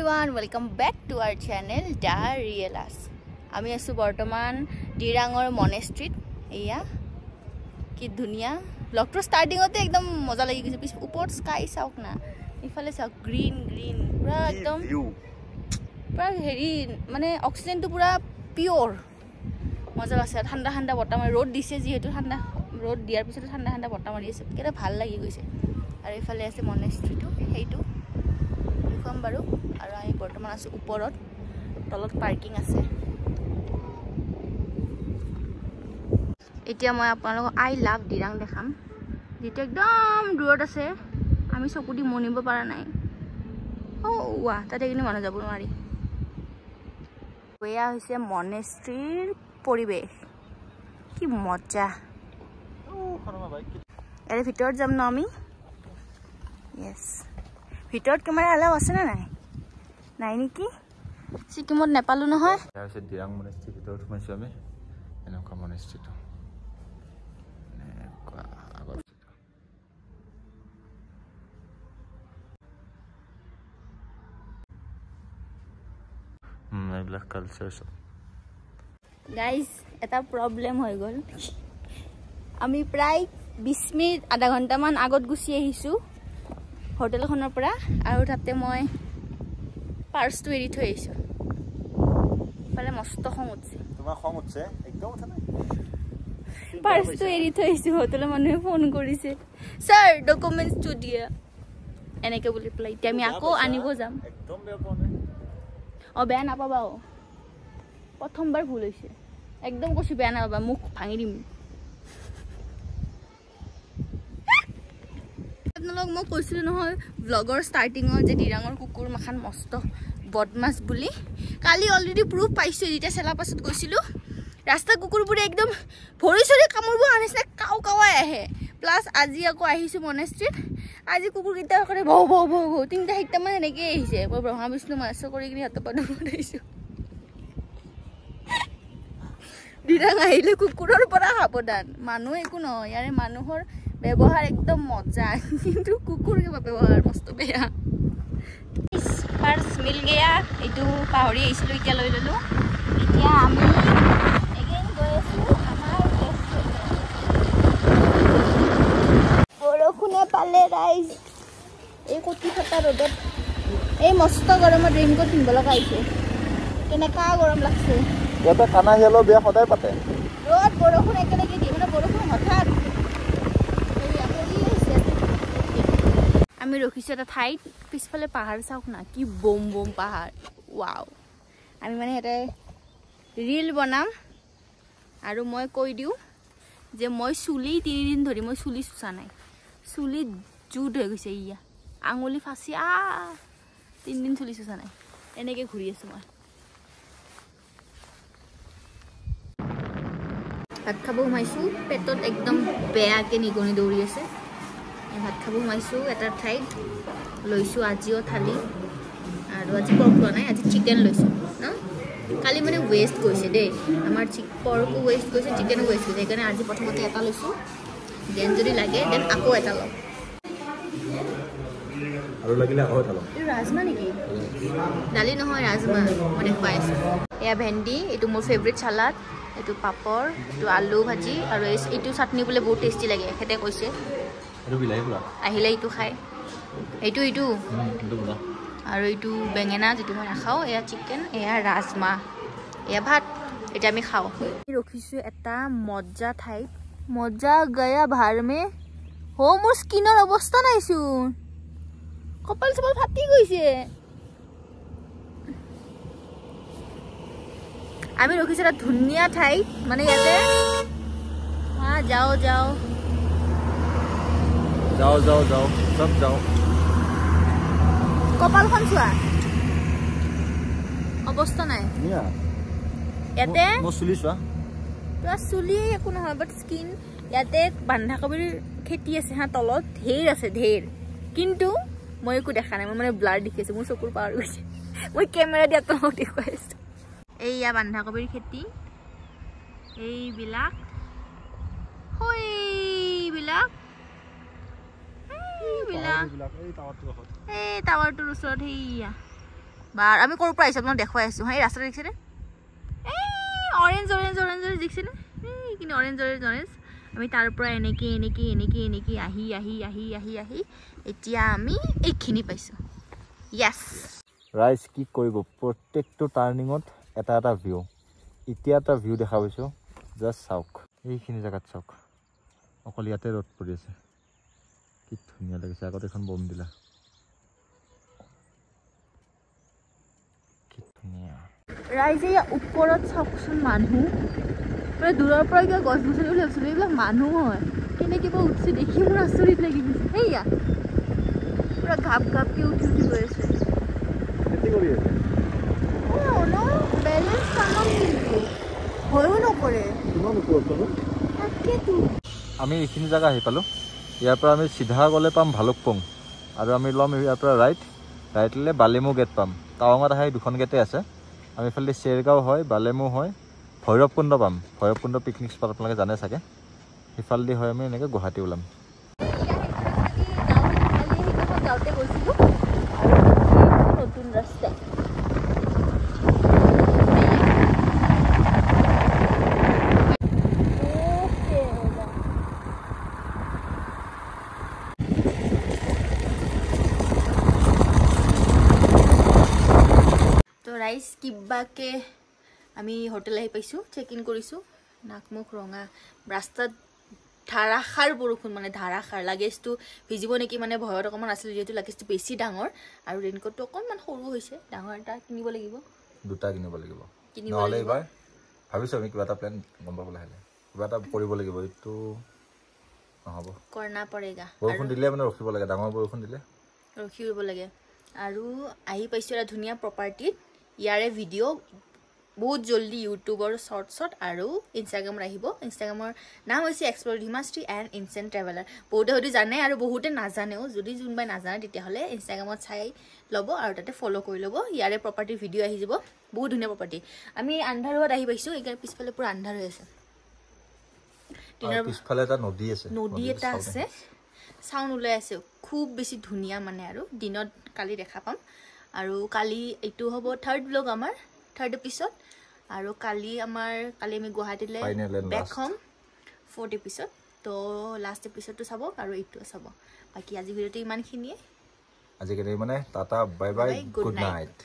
everyone, welcome back to our channel The Real Us. আমি আছো বৰ্তমান ডিৰাঙৰ মনেষ্ট্ৰীত। এয়া কি ধুনিয়া ব্লগটো ষ্টাৰ্টিংতে একদম মজা লাগি গৈছে। পিছ ওপৰত স্কাই চাওক না, ইফালে চাওক গ্ৰীন গ্ৰীন পুৰা একদম পুৰা হেৰি মানে অক্সিজেনটো পুৰা পিয়ৰ মজা আছে। ঠাণ্ডা ঠাণ্ডা বতাহ মাৰি ৰ'দ দিছে, যিহেতু ঠাণ্ডা ৰ'দ দিয়াৰ পিছতো ঠাণ্ডা ঠাণ্ডা বতাহ মাৰি আছে, কেনে ভাল লাগি গৈছে। আৰু ইফালে আছে মনেষ্ট্ৰীটো, সেইটো দেখুৱাম বাৰু। আৰু আমি বৰ্তমান আছো ওপৰত, তলত পাৰ্কিং আছে। এতিয়া মই আপোনালোকক আই লাভ ডিৰাং দেখাম, যিটো একদম দূৰত আছে, আমি চকু দি মনিব পৰা নাই। ৱা তাতে কিন্তু মানুহ যাব নোৱাৰি। এয়া হৈছে মনেষ্ট্ৰীৰ পৰিৱেশ, কি মজা। ইয়াৰে ভিতৰত যাম ন আমি। য়েছ, ভিতৰত কেমেৰা এলাও আছে নে নাই? নাই নেকি, ছিকিমত নেপালো নহয়। ডিৰাং মনেষ্ট্ৰীৰ ভিতৰত সোমাইছো আমি। এনেকুৱা মনেষ্ট্ৰীটো এইবিলাক কালচাৰ চব। গাইজ এটা প্ৰব্লেম হৈ গ'ল, আমি প্ৰায় 20 মিনিট আধা ঘণ্টামান আগত গুচি আহিছোঁ হোটেলখনৰ পৰা, আৰু তাতে মই পাৰ্চটো এৰি থৈ আহিছোঁ। ইফালে মস্ত খং উঠছে। তোমাৰ খং উঠছে? একদম উঠা নাই। পাৰ্চটো এৰি থৈ আহিছোঁ, হোটেলৰ মানুহে ফোন কৰিছে, ছাৰ ডকুমেণ্টছটো দিয়া এনেকৈ বুলি পেলাই। এতিয়া আমি আকৌ আনিব যাম। একদম বেয়া পোৱা নাই। বেয়া নাপাবা, প্ৰথমবাৰ ভুল হৈছে, একদম কৈছোঁ বেয়া নাপাবা, মুখ ভাঙি দিম। আপোনালোক মই কৈছিলোঁ নহয় ব্লগৰ ষ্টাৰ্টিঙত যে ডিৰাঙৰ কুকুৰ মাখান মস্ত বদমাছ বুলি। কালি অলৰেডি প্ৰুফ পাইছোঁ, যেতিয়া চেলা পাছত গৈছিলোঁ। ৰাস্তাৰ কুকুৰবোৰে একদম ভৰি চৰি কামুৰিব আনিছে, কাও কাৱাই আহে। প্লাছ আজি আকৌ আহিছোঁ মনেষ্ট্ৰীত, আজি কুকুৰকেইটাৰ কাৰণে ভৌ ভৌ ভৌ ভৌ 3টা মান এনেকেই আহিছে। মই ব্ৰহ্মা বিষ্ণু মাছ কৰি কিনি হাতৰ পৰা দৌৰত আহিছোঁ। ডিৰাং আহিলে কুকুৰৰ পৰা সাৱধান, মানুহ একো নহয়, ইয়াৰে মানুহৰ ব্যৱহাৰ একদম মজা, কিন্তু কুকুৰ কিবা ব্যৱহাৰ মস্ত বেয়া। পাৰ্চ মিল গেয়া, এইটো পাহৰি আহিছিলোঁ, এতিয়া লৈ ল'লোঁ। এতিয়া আমি এগেইন গৈ আছোঁ আমাৰ বৰষুণে পালে ৰাইজ। এই কটি ফটা ৰ'দত, এই মস্ত গৰমত ৰেইনকোট পিন্ধিব লগা হৈছে, কেনেকা গৰম লাগছে। ইয়াতে খানা খেলো বিয়া সদায় পাতে, ৰ'দ বৰষুণ একেলগে দিয়ে, মানে বৰষুণ হঠাৎ। আমি ৰখিছোঁ এটা ঠাইত, পিছফালে পাহাৰ চাওক না, কি বম বম পাহাৰ, ৱাও। আমি মানে ইয়াতে ৰীল বনাম, আৰু মই কৈ দিওঁ যে মই চুলি 3 দিন ধৰি মই চুলি চুচা নাই, চুলিত জুট হৈ গৈছে, ইয়া আঙুলি ফাঁচি 3 দিন চুলি চুচা নাই, এনেকৈ ঘূৰি আছোঁ মই। ভাত খাব সোমাইছোঁ, পেটত একদম বেয়াকৈ নিগনি দৌৰি আছে। ভাত খাব সোমাইছোঁ এটা ঠাইত, লৈছোঁ আজিও থালি, আৰু আজি পৰ্ক লোৱা নাই, আজি চিকেন লৈছোঁ ন। কালি মানে ৱেষ্ট গৈছে দেই, আমাৰ পৰ্কো ৱেষ্ট গৈছে, চিকেনো ৱেষ্ট গৈছে, সেইকাৰণে আজি প্ৰথমতে এটা লৈছোঁ, দেন যদি লাগে দেন আকৌ এটা ল'ম। আৰু লাগিলে আকৌ এটা ল'ম। এইটো ৰাজমা নেকি? দালি নহয়, ৰাজমা মই দেখুৱাই আছোঁ। এয়া ভেন্দি, এইটো মোৰ ফেভৰেট চালাড, এইটো পাপৰ, এইটো আলু ভাজি, আৰু এইটো চাটনি বোলে বহুত টেষ্টি লাগে, এখেতে কৈছে। আহিলে এইটো খায়, এইটো আৰু এইটো বেঙেনা, যিটো মই নাখাওঁ। এয়া চিকেন, এয়া ৰাজমা, এয়া ভাত। এতিয়া আমি খাওঁ। ৰখিছোঁ এটা মজা ঠাইত, মজা গয়া ভাৰ মে। মোৰ স্কিনৰ অৱস্থা নাইচোন, কপাল চপাল ফাটি গৈছে। আমি ৰখিছোঁ এটা ধুনীয়া ঠাইত, মানে ইয়াতে যাওঁ যাওঁ যাও যাও যাও সব যাও। কপালখন চোৱা, অৱস্থা নাই ইয়াতে। চুলি চোৱা, তোমাৰ চুলি একো নহয়, বাট স্কিন। ইয়াতে বন্ধাকবিৰ খেতি আছে হা, তলত ঢেৰ আছে, ঢেৰ, কিন্তু মই একো দেখা নাই, মই মানে ব্লাৰ দেখি আছোঁ, মোৰ চকুৰ পাৱাৰ গৈছে। মই কেমেৰা দি আপোনালোকক দেখুৱাই আছোঁ। এইয়া বন্ধাকবিৰ খেতি, এইবিলাক এই টাৱাৰটোৰ ওচৰত, সেইয়া বাৰ আমি ক'ৰ পৰা আহিছোঁ আপোনাক দেখুৱাই আছোঁ হা এই ৰাস্তাটো দেখিছেনে অৰেঞ্জ অৰেঞ্জ অৰেঞ্জ অৰেঞ্জ দেখিছেনে এইখিনি অৰেঞ্জ অৰেঞ্জ অৰেঞ্জ আমি তাৰ পৰা এনেকৈ এনেকৈ এনেকৈ এনেকৈ আহি আহি আহি আহি আহি এতিয়া আমি এইখিনি পাইছোঁ য়েছ ৰাইজ কি কৰিব প্ৰত্যেকটো টাৰ্ণিঙত এটা এটা ভিউ এতিয়া এটা ভিউ দেখা পাইছোঁ জাষ্ট চাওক এইখিনি জেগাত চাওক অকল ইয়াতে ৰ'দ পৰি আছে কি ধুনীয়া লাগিছে আগত এখন বম দিলা কি ধুনীয়া ৰাইজে ইয়াৰ ওপৰত চাওকচোন মানুহ মানে দূৰৰ পৰা কিবা গছ গছনি বুলি ভাবিছিলোঁ এইবিলাক মানুহ হয় কেনেকৈ বা উঠিছে দেখি মোৰ আচৰিত লাগি গৈছে সেয়া পুৰা ঘাপ ঘাপকৈ উঠি উঠি গৈ আছে বেলেঞ্চ কাম কিন্তু ভয়ো নকৰে তাকেতো আমি এইখিনি জেগা আহি পালোঁ ইয়াৰ পৰা আমি চিধা গ'লে পাম ভালুকপুং আৰু আমি ল'ম ইয়াৰ পৰা ৰাইট ল'লে বালিমু গেট পাম টাৱাঙত আহে দুখন গেটে আছে আমি এইফালে চেৰগাঁও হয় বালেমু হয় ভৈৰৱকুণ্ড পাম ভৈৰৱকুণ্ড পিকনিক স্পট আপোনালোকে জানে চাগে সিফালেদি হয় আমি এনেকৈ গুৱাহাটী ওলাম যাওঁতে গৈছিলোঁ নতুন ৰাস্তা ৰাইজ কিবাকে আমি হোটেল আহি পাইছোঁ চেক ইন কৰিছোঁ নাক মুখ ৰঙা ৰাস্তাত ধাৰাসাৰ বৰষুণ মানে ধাৰাসাৰ লাগেজটো ভিজিব নেকি মানে ভয়ত অকণমান আছিলে যিহেতু লাগেজটো বেছি ডাঙৰ আৰু ৰেইনকোটটো অকণমান সৰু হৈছে ডাঙৰ এটা কিনিব লাগিব দুটা কিনিব লাগিব নহ'লে এইবাৰ ভাবিছোঁ আমি কিবা এটা প্লেন গম পাব লাহে কিবা এটা কৰিব লাগিব এইটো নহ'ব কৰনা পৰেগা বৰষুণ দিলে মানে ৰখিব লাগে ডাঙৰ বৰষুণ দিলে ৰখিব লাগে আৰু আহি পাইছোঁ এটা ধুনীয়া প্ৰপাৰ্টিত ইয়াৰে ভিডিঅ' বহুত জলদি ইউটিউবৰ শ্বৰ্টছত আৰু ইনষ্টাগ্ৰামত আহিব ইনষ্টাগ্ৰামৰ নাম হৈছে explore Himashree and instant traveller বহুতে হয়তো জানে আৰু বহুতে নাজানেও যদি যোনবাই নাজানে তেতিয়াহ'লে ইনষ্টাগ্ৰামত চাই ল'ব আৰু তাতে ফ'ল' কৰি ল'ব ইয়াৰে প্ৰপাৰ্টিৰ ভিডিঅ' আহি যাব বহুত ধুনীয়া প্ৰপাৰ্টি আমি আন্ধাৰত আহি পাইছোঁ এইকাৰণে পিছফালে পূৰা আন্ধাৰ হৈ আছে পিছফালে এটা নদী আছে নদী এটা আছে চাউণ্ড ওলাই আছে খুব বেছি ধুনীয়া মানে আৰু দিনত কালি দেখা পাম আৰু কালি এইটো হ'ব থাৰ্ড ব্লগ আমাৰ থাৰ্ড এপিছড আৰু কালি আমি গুৱাহাটীলৈ বেক হ'ম 4th এপিছড তো লাষ্ট এপিছডটো চাব আৰু এইটো চাব বাকী আজি ভিডিঅ'টো ইমানখিনিয়ে আজিকালি মানে tata bye bye good night